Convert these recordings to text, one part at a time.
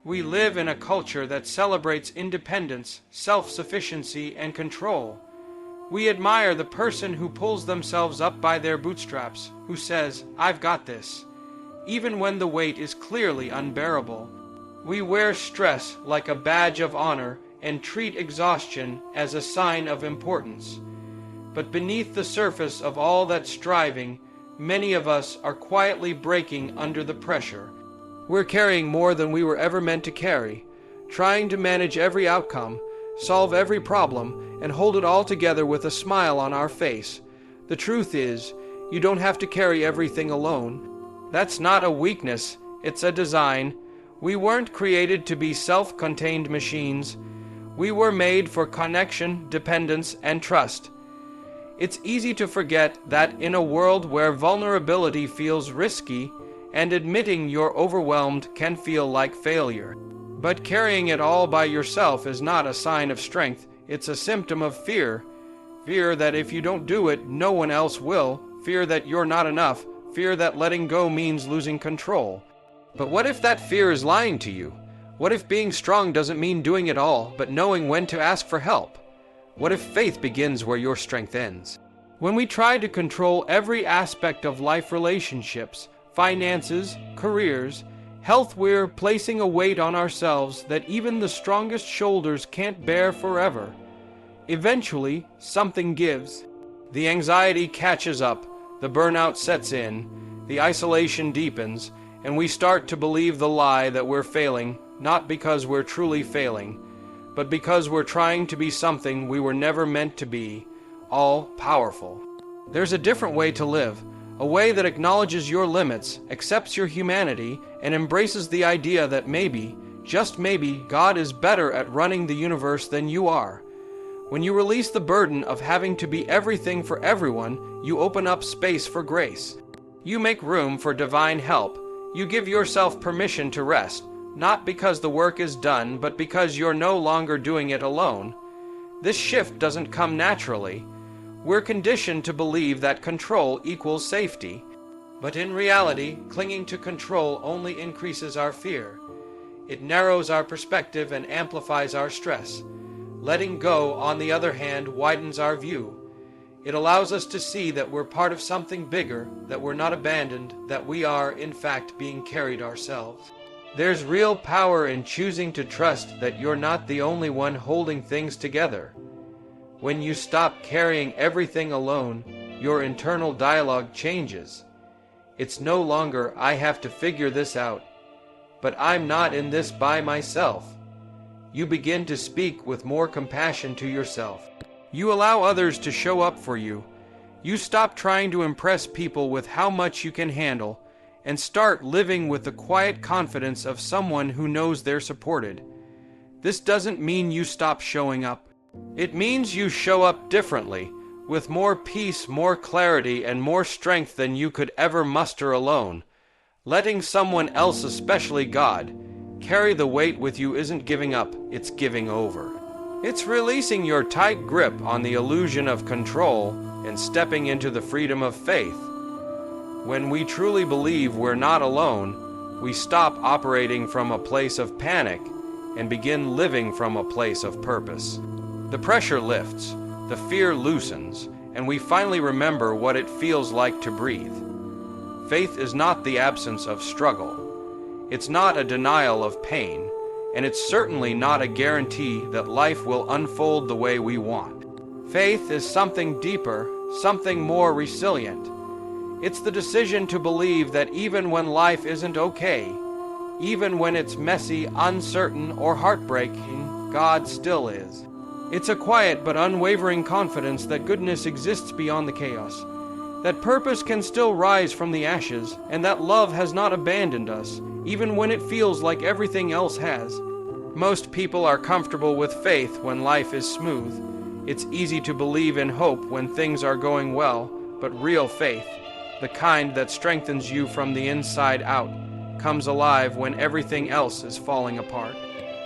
We live in a culture that celebrates independence, self-sufficiency, and control. We admire the person who pulls themselves up by their bootstraps, who says, "I've got this," even when the weight is clearly unbearable. We wear stress like a badge of honor and treat exhaustion as a sign of importance. But beneath the surface of all that striving, many of us are quietly breaking under the pressure. We're carrying more than we were ever meant to carry, trying to manage every outcome, solve every problem, and hold it all together with a smile on our face. The truth is, you don't have to carry everything alone. That's not a weakness, it's a design. We weren't created to be self-contained machines. We were made for connection, dependence, and trust. It's easy to forget that in a world where vulnerability feels risky, and admitting you're overwhelmed can feel like failure. But carrying it all by yourself is not a sign of strength, it's a symptom of fear. Fear that if you don't do it, no one else will. Fear that you're not enough. Fear that letting go means losing control. But what if that fear is lying to you? What if being strong doesn't mean doing it all, but knowing when to ask for help? What if faith begins where your strength ends? When we try to control every aspect of life, relationships, finances, careers, health, we're placing a weight on ourselves that even the strongest shoulders can't bear forever. Eventually, something gives. The anxiety catches up, the burnout sets in, the isolation deepens, and we start to believe the lie that we're failing, not because we're truly failing, but because we're trying to be something we were never meant to be, all-powerful. There's a different way to live, a way that acknowledges your limits, accepts your humanity, and embraces the idea that maybe, just maybe, God is better at running the universe than you are. When you release the burden of having to be everything for everyone, you open up space for grace. You make room for divine help. You give yourself permission to rest, not because the work is done, but because you're no longer doing it alone. This shift doesn't come naturally. We're conditioned to believe that control equals safety. But in reality, clinging to control only increases our fear. It narrows our perspective and amplifies our stress. Letting go, on the other hand, widens our view. It allows us to see that we're part of something bigger, that we're not abandoned, that we are, in fact, being carried ourselves. There's real power in choosing to trust that you're not the only one holding things together. When you stop carrying everything alone, your internal dialogue changes. It's no longer, "I have to figure this out," but "I'm not in this by myself." You begin to speak with more compassion to yourself. You allow others to show up for you. You stop trying to impress people with how much you can handle, and start living with the quiet confidence of someone who knows they're supported. This doesn't mean you stop showing up. It means you show up differently, with more peace, more clarity, and more strength than you could ever muster alone. Letting someone else, especially God, carry the weight with you isn't giving up, it's giving over. It's releasing your tight grip on the illusion of control and stepping into the freedom of faith. When we truly believe we're not alone, we stop operating from a place of panic and begin living from a place of purpose. The pressure lifts, the fear loosens, and we finally remember what it feels like to breathe. Faith is not the absence of struggle. It's not a denial of pain, and it's certainly not a guarantee that life will unfold the way we want. Faith is something deeper, something more resilient. It's the decision to believe that even when life isn't okay, even when it's messy, uncertain, or heartbreaking, God still is. It's a quiet but unwavering confidence that goodness exists beyond the chaos, that purpose can still rise from the ashes, and that love has not abandoned us, even when it feels like everything else has. Most people are comfortable with faith when life is smooth. It's easy to believe in hope when things are going well, but real faith, the kind that strengthens you from the inside out, comes alive when everything else is falling apart.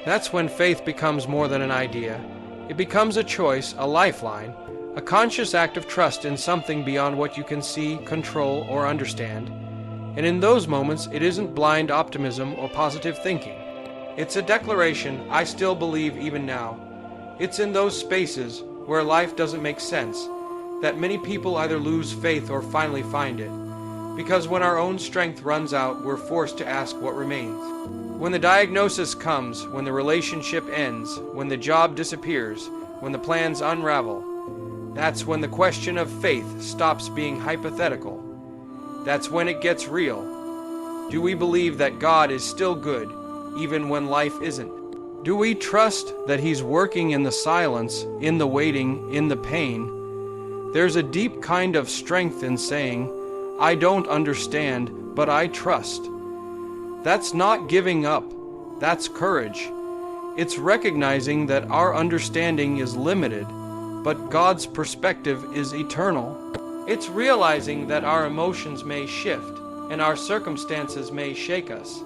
That's when faith becomes more than an idea. It becomes a choice, a lifeline, a conscious act of trust in something beyond what you can see, control, or understand. And in those moments, it isn't blind optimism or positive thinking. It's a declaration I still believe even now. It's in those spaces where life doesn't make sense that many people either lose faith or finally find it. Because when our own strength runs out, we're forced to ask what remains. When the diagnosis comes, when the relationship ends, when the job disappears, when the plans unravel, that's when the question of faith stops being hypothetical. That's when it gets real. Do we believe that God is still good, even when life isn't? Do we trust that He's working in the silence, in the waiting, in the pain? There's a deep kind of strength in saying, I don't understand, but I trust. That's not giving up. That's courage. It's recognizing that our understanding is limited, but God's perspective is eternal. It's realizing that our emotions may shift and our circumstances may shake us,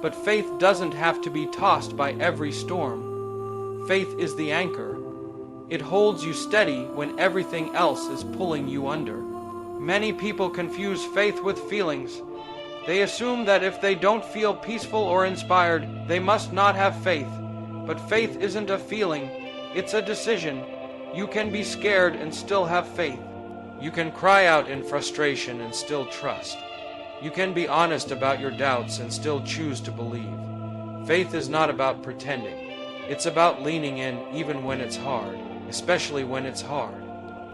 but faith doesn't have to be tossed by every storm. Faith is the anchor. It holds you steady when everything else is pulling you under. Many people confuse faith with feelings. They assume that if they don't feel peaceful or inspired, they must not have faith. But faith isn't a feeling, it's a decision. You can be scared and still have faith. You can cry out in frustration and still trust. You can be honest about your doubts and still choose to believe. Faith is not about pretending. It's about leaning in even when it's hard, especially when it's hard.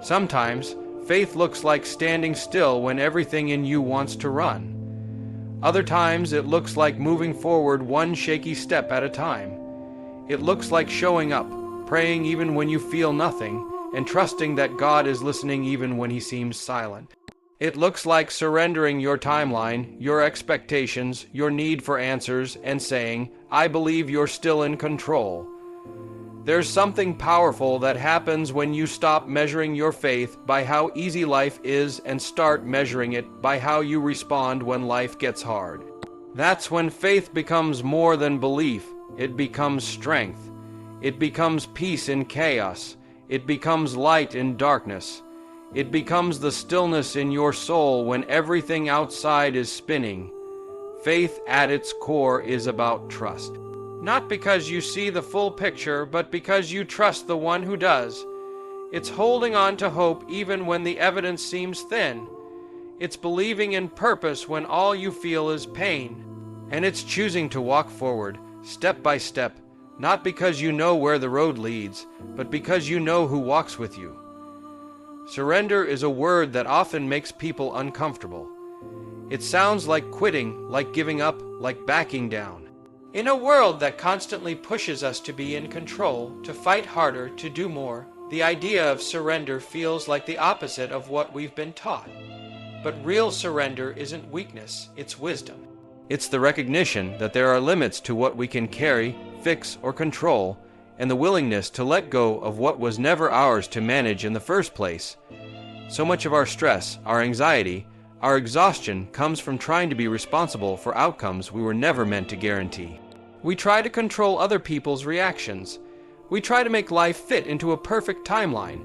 Sometimes, faith looks like standing still when everything in you wants to run. Other times, it looks like moving forward one shaky step at a time. It looks like showing up, praying even when you feel nothing, and trusting that God is listening even when He seems silent. It looks like surrendering your timeline, your expectations, your need for answers, and saying, I believe you're still in control. There's something powerful that happens when you stop measuring your faith by how easy life is and start measuring it by how you respond when life gets hard. That's when faith becomes more than belief. It becomes strength. It becomes peace in chaos. It becomes light in darkness. It becomes the stillness in your soul when everything outside is spinning. Faith at its core is about trust. Not because you see the full picture, but because you trust the one who does. It's holding on to hope even when the evidence seems thin. It's believing in purpose when all you feel is pain. And it's choosing to walk forward, step by step, not because you know where the road leads, but because you know who walks with you. Surrender is a word that often makes people uncomfortable. It sounds like quitting, like giving up, like backing down. In a world that constantly pushes us to be in control, to fight harder, to do more, the idea of surrender feels like the opposite of what we've been taught. But real surrender isn't weakness, it's wisdom. It's the recognition that there are limits to what we can carry, fix, or control, and the willingness to let go of what was never ours to manage in the first place. So much of our stress, our anxiety, our exhaustion comes from trying to be responsible for outcomes we were never meant to guarantee. We try to control other people's reactions. We try to make life fit into a perfect timeline.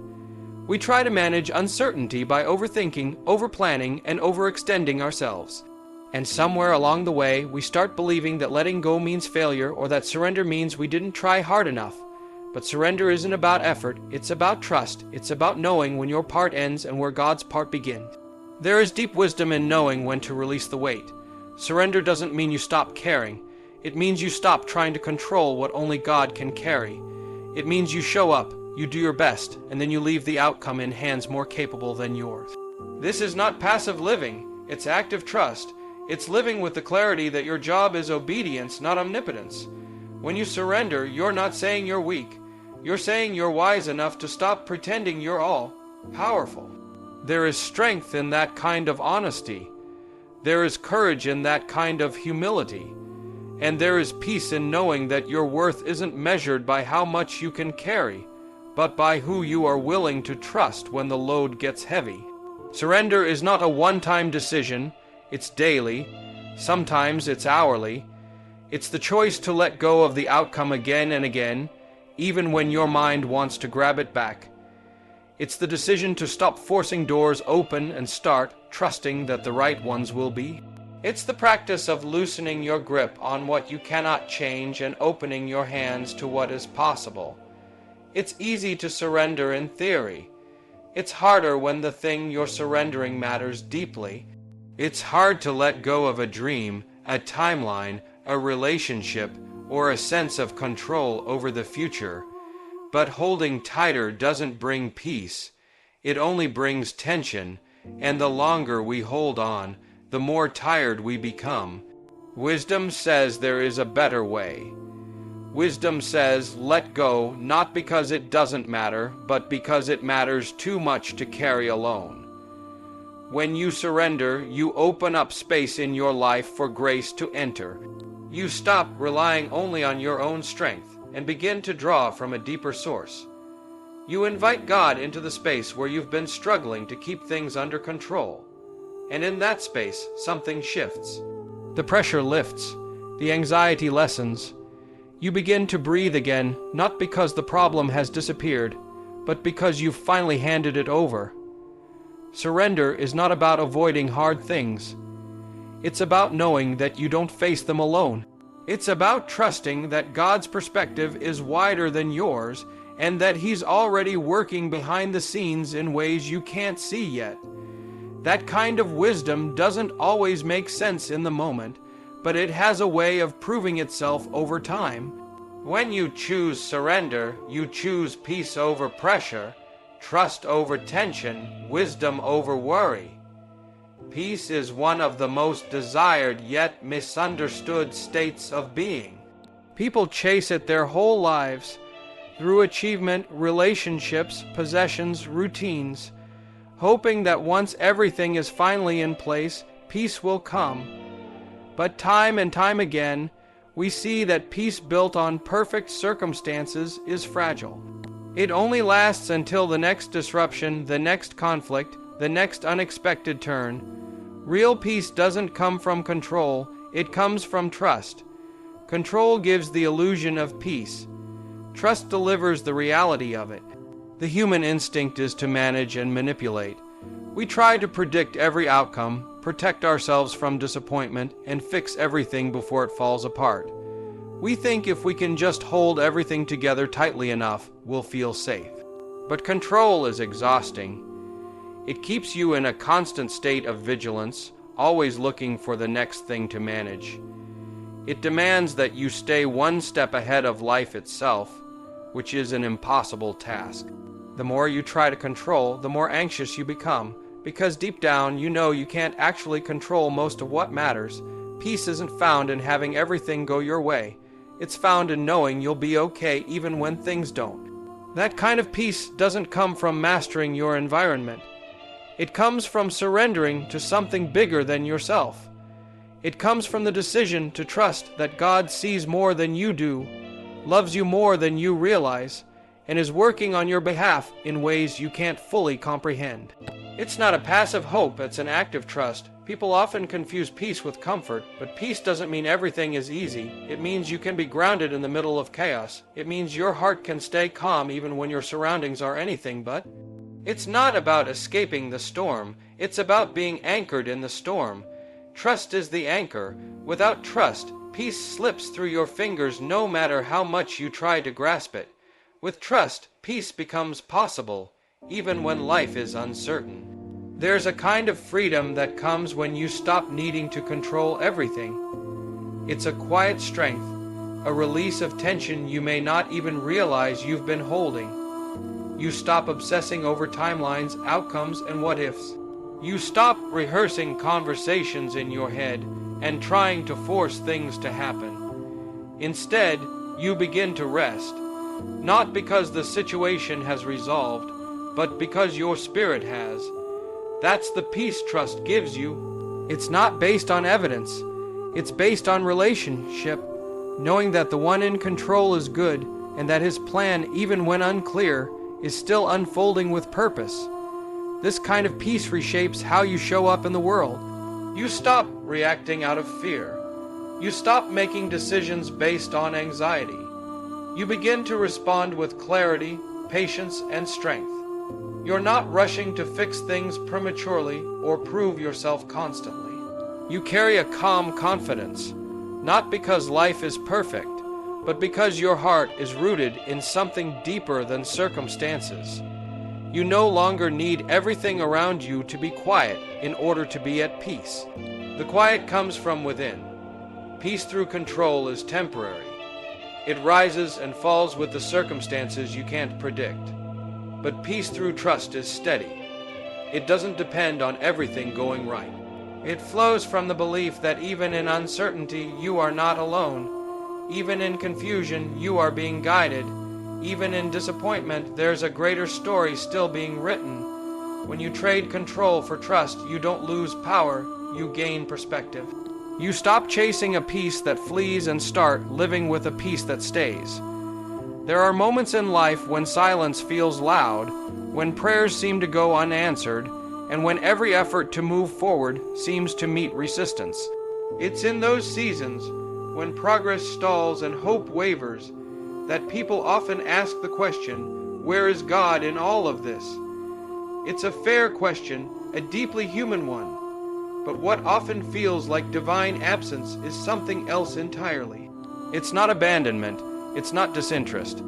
We try to manage uncertainty by overthinking, overplanning, and overextending ourselves. And somewhere along the way, we start believing that letting go means failure or that surrender means we didn't try hard enough. But surrender isn't about effort, it's about trust. It's about knowing when your part ends and where God's part begins. There is deep wisdom in knowing when to release the weight. Surrender doesn't mean you stop caring. It means you stop trying to control what only God can carry. It means you show up, you do your best, and then you leave the outcome in hands more capable than yours. This is not passive living, it's active trust. It's living with the clarity that your job is obedience, not omnipotence. When you surrender, you're not saying you're weak. You're saying you're wise enough to stop pretending you're all powerful. There is strength in that kind of honesty. There is courage in that kind of humility. And there is peace in knowing that your worth isn't measured by how much you can carry, but by who you are willing to trust when the load gets heavy. Surrender is not a one-time decision. It's daily, sometimes it's hourly. It's the choice to let go of the outcome again and again, even when your mind wants to grab it back. It's the decision to stop forcing doors open and start trusting that the right ones will be. It's the practice of loosening your grip on what you cannot change and opening your hands to what is possible. It's easy to surrender in theory. It's harder when the thing you're surrendering matters deeply. It's hard to let go of a dream, a timeline, a relationship, or a sense of control over the future. But holding tighter doesn't bring peace. It only brings tension, and the longer we hold on, the more tired we become. Wisdom says there is a better way. Wisdom says let go, not because it doesn't matter, but because it matters too much to carry alone. When you surrender, you open up space in your life for grace to enter. You stop relying only on your own strength and begin to draw from a deeper source. You invite God into the space where you've been struggling to keep things under control. And in that space, something shifts. The pressure lifts. The anxiety lessens. You begin to breathe again, not because the problem has disappeared, but because you've finally handed it over. Surrender is not about avoiding hard things. It's about knowing that you don't face them alone. It's about trusting that God's perspective is wider than yours and that He's already working behind the scenes in ways you can't see yet. That kind of wisdom doesn't always make sense in the moment, but it has a way of proving itself over time. When you choose surrender, you choose peace over pressure, trust over tension, wisdom over worry. Peace is one of the most desired yet misunderstood states of being. People chase it their whole lives, through achievement, relationships, possessions, routines, hoping that once everything is finally in place, peace will come. But time and time again, we see that peace built on perfect circumstances is fragile. It only lasts until the next disruption, the next conflict, the next unexpected turn. Real peace doesn't come from control, it comes from trust. Control gives the illusion of peace. Trust delivers the reality of it. The human instinct is to manage and manipulate. We try to predict every outcome, protect ourselves from disappointment, and fix everything before it falls apart. We think if we can just hold everything together tightly enough, we'll feel safe. But control is exhausting. It keeps you in a constant state of vigilance, always looking for the next thing to manage. It demands that you stay one step ahead of life itself, which is an impossible task. The more you try to control, the more anxious you become, because deep down you know you can't actually control most of what matters. Peace isn't found in having everything go your way. It's found in knowing you'll be okay even when things don't. That kind of peace doesn't come from mastering your environment. It comes from surrendering to something bigger than yourself. It comes from the decision to trust that God sees more than you do, loves you more than you realize, and is working on your behalf in ways you can't fully comprehend. It's not a passive hope, it's an active trust. People often confuse peace with comfort, but peace doesn't mean everything is easy. It means you can be grounded in the middle of chaos. It means your heart can stay calm even when your surroundings are anything but. It's not about escaping the storm, it's about being anchored in the storm. Trust is the anchor. Without trust, peace slips through your fingers no matter how much you try to grasp it. With trust, peace becomes possible, even when life is uncertain. There's a kind of freedom that comes when you stop needing to control everything. It's a quiet strength, a release of tension you may not even realize you've been holding. You stop obsessing over timelines, outcomes, and what-ifs. You stop rehearsing conversations in your head and trying to force things to happen. Instead, you begin to rest, not because the situation has resolved, but because your spirit has. That's the peace trust gives you. It's not based on evidence. It's based on relationship, knowing that the one in control is good and that his plan, even when unclear, is still unfolding with purpose. This kind of peace reshapes how you show up in the world. You stop reacting out of fear. You stop making decisions based on anxiety. You begin to respond with clarity, patience, and strength. You're not rushing to fix things prematurely or prove yourself constantly. You carry a calm confidence, not because life is perfect, but because your heart is rooted in something deeper than circumstances. You no longer need everything around you to be quiet in order to be at peace. The quiet comes from within. Peace through control is temporary. It rises and falls with the circumstances you can't predict. But peace through trust is steady. It doesn't depend on everything going right. It flows from the belief that even in uncertainty, you are not alone. Even in confusion, you are being guided. Even in disappointment, there's a greater story still being written. When you trade control for trust, you don't lose power, you gain perspective. You stop chasing a peace that flees and start living with a peace that stays. There are moments in life when silence feels loud, when prayers seem to go unanswered, and when every effort to move forward seems to meet resistance. It's in those seasons, when progress stalls and hope wavers, that people often ask the question, where is God in all of this? It's a fair question, a deeply human one. But what often feels like divine absence is something else entirely. It's not abandonment, it's not disinterest.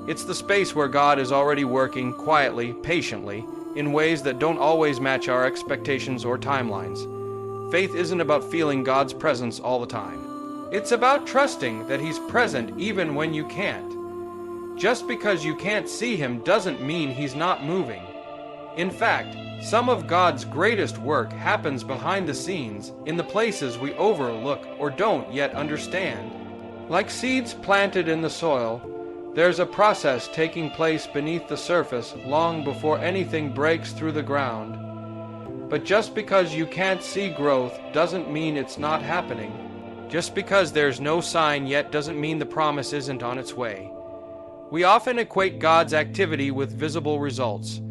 It's the space where God is already working quietly, patiently, in ways that don't always match our expectations or timelines. Faith isn't about feeling God's presence all the time. It's about trusting that He's present even when you can't. Just because you can't see Him doesn't mean He's not moving. In fact, some of God's greatest work happens behind the scenes, in the places we overlook or don't yet understand. Like seeds planted in the soil, there's a process taking place beneath the surface long before anything breaks through the ground. But just because you can't see growth doesn't mean it's not happening. Just because there's no sign yet doesn't mean the promise isn't on its way. We often equate God's activity with visible results.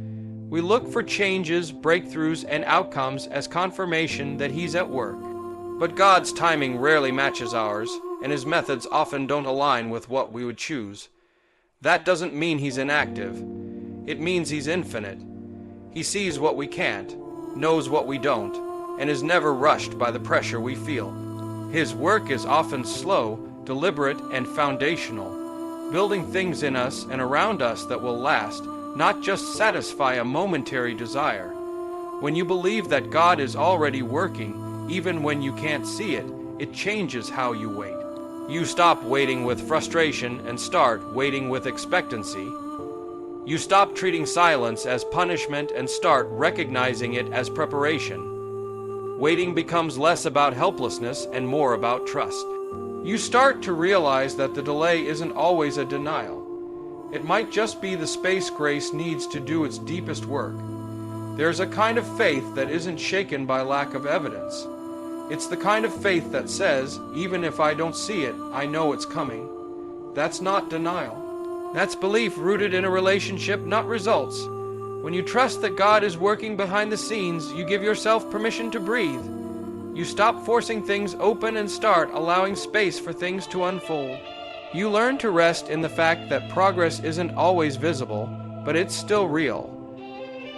We look for changes, breakthroughs, and outcomes as confirmation that He's at work. But God's timing rarely matches ours, and His methods often don't align with what we would choose. That doesn't mean He's inactive. It means He's infinite. He sees what we can't, knows what we don't, and is never rushed by the pressure we feel. His work is often slow, deliberate, and foundational, building things in us and around us that will last, not just satisfy a momentary desire. When you believe that God is already working, even when you can't see it, it changes how you wait. You stop waiting with frustration and start waiting with expectancy. You stop treating silence as punishment and start recognizing it as preparation. Waiting becomes less about helplessness and more about trust. You start to realize that the delay isn't always a denial. It might just be the space grace needs to do its deepest work. There's a kind of faith that isn't shaken by lack of evidence. It's the kind of faith that says, even if I don't see it, I know it's coming. That's not denial. That's belief rooted in a relationship, not results. When you trust that God is working behind the scenes, you give yourself permission to breathe. You stop forcing things open and start allowing space for things to unfold. You learn to rest in the fact that progress isn't always visible, but it's still real.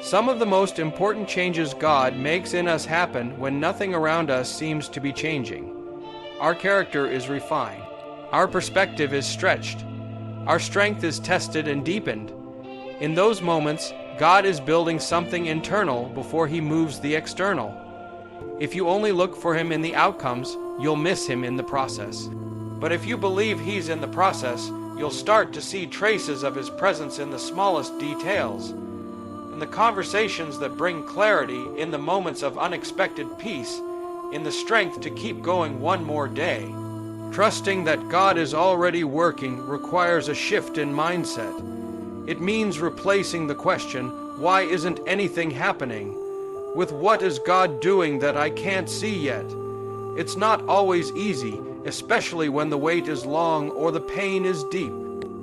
Some of the most important changes God makes in us happen when nothing around us seems to be changing. Our character is refined. Our perspective is stretched. Our strength is tested and deepened. In those moments, God is building something internal before He moves the external. If you only look for Him in the outcomes, you'll miss Him in the process. But if you believe He's in the process, you'll start to see traces of His presence in the smallest details. In the conversations that bring clarity, in the moments of unexpected peace, in the strength to keep going one more day. Trusting that God is already working requires a shift in mindset. It means replacing the question, why isn't anything happening, with what is God doing that I can't see yet? It's not always easy, especially when the wait is long or the pain is deep.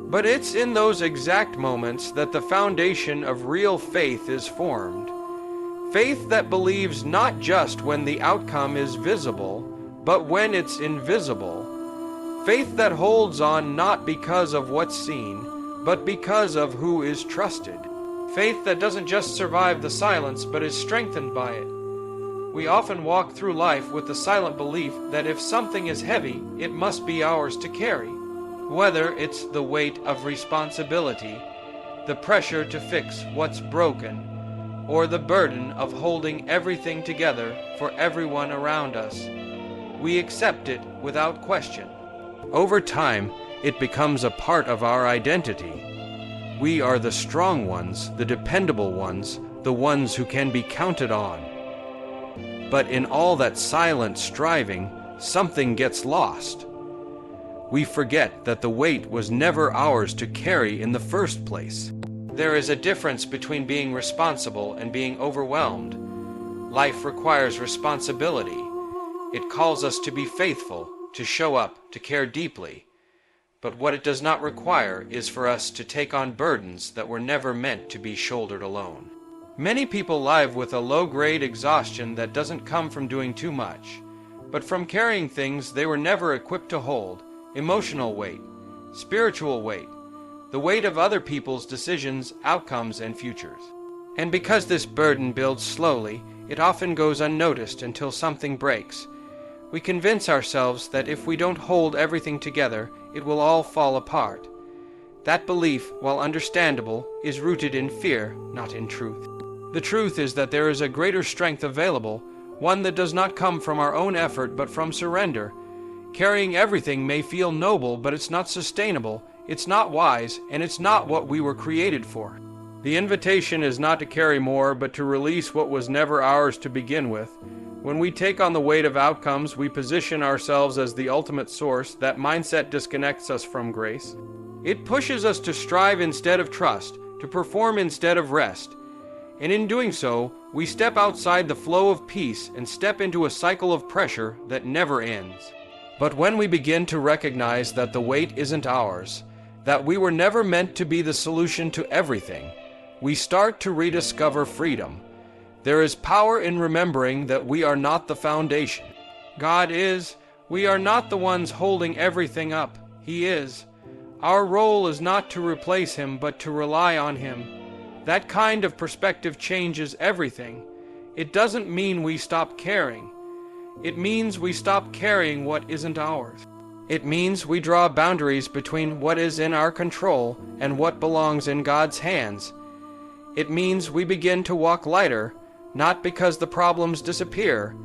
But it's in those exact moments that the foundation of real faith is formed. Faith that believes not just when the outcome is visible, but when it's invisible. Faith that holds on not because of what's seen, but because of who is trusted. Faith that doesn't just survive the silence, but is strengthened by it. We often walk through life with the silent belief that if something is heavy, it must be ours to carry. Whether it's the weight of responsibility, the pressure to fix what's broken, or the burden of holding everything together for everyone around us, we accept it without question. Over time, it becomes a part of our identity. We are the strong ones, the dependable ones, the ones who can be counted on. But in all that silent striving, something gets lost. We forget that the weight was never ours to carry in the first place. There is a difference between being responsible and being overwhelmed. Life requires responsibility. It calls us to be faithful, to show up, to care deeply. But what it does not require is for us to take on burdens that were never meant to be shouldered alone. Many people live with a low-grade exhaustion that doesn't come from doing too much, but from carrying things they were never equipped to hold: emotional weight, spiritual weight, the weight of other people's decisions, outcomes, and futures. And because this burden builds slowly, it often goes unnoticed until something breaks. We convince ourselves that if we don't hold everything together, it will all fall apart. That belief, while understandable, is rooted in fear, not in truth. The truth is that there is a greater strength available, one that does not come from our own effort but from surrender. Carrying everything may feel noble, but it's not sustainable, it's not wise, and it's not what we were created for. The invitation is not to carry more, but to release what was never ours to begin with. When we take on the weight of outcomes, we position ourselves as the ultimate source. That mindset disconnects us from grace. It pushes us to strive instead of trust, to perform instead of rest. And in doing so, we step outside the flow of peace and step into a cycle of pressure that never ends. But when we begin to recognize that the weight isn't ours, that we were never meant to be the solution to everything, we start to rediscover freedom. There is power in remembering that we are not the foundation. God is. We are not the ones holding everything up. He is. Our role is not to replace Him, but to rely on Him. That kind of perspective changes everything. It doesn't mean we stop caring. It means we stop carrying what isn't ours. It means we draw boundaries between what is in our control and what belongs in God's hands. It means we begin to walk lighter, not because the problems disappear,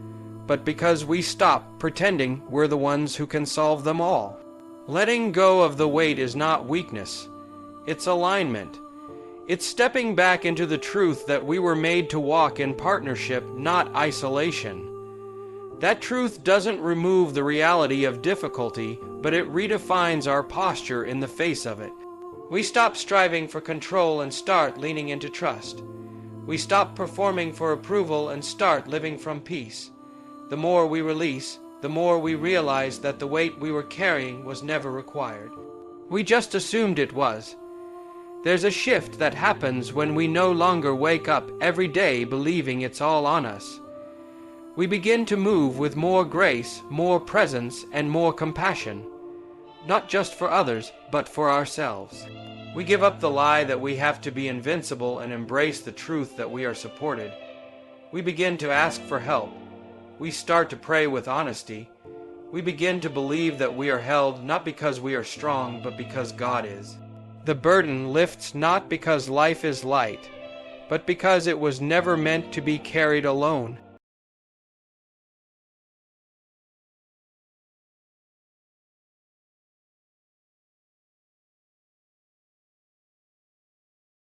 but because we stop pretending we're the ones who can solve them all. Letting go of the weight is not weakness. It's alignment. It's stepping back into the truth that we were made to walk in partnership, not isolation. That truth doesn't remove the reality of difficulty, but it redefines our posture in the face of it. We stop striving for control and start leaning into trust. We stop performing for approval and start living from peace. The more we release, the more we realize that the weight we were carrying was never required. We just assumed it was. There's a shift that happens when we no longer wake up every day believing it's all on us. We begin to move with more grace, more presence, and more compassion, not just for others, but for ourselves. We give up the lie that we have to be invincible and embrace the truth that we are supported. We begin to ask for help. We start to pray with honesty. We begin to believe that we are held not because we are strong, but because God is. The burden lifts not because life is light, but because it was never meant to be carried alone.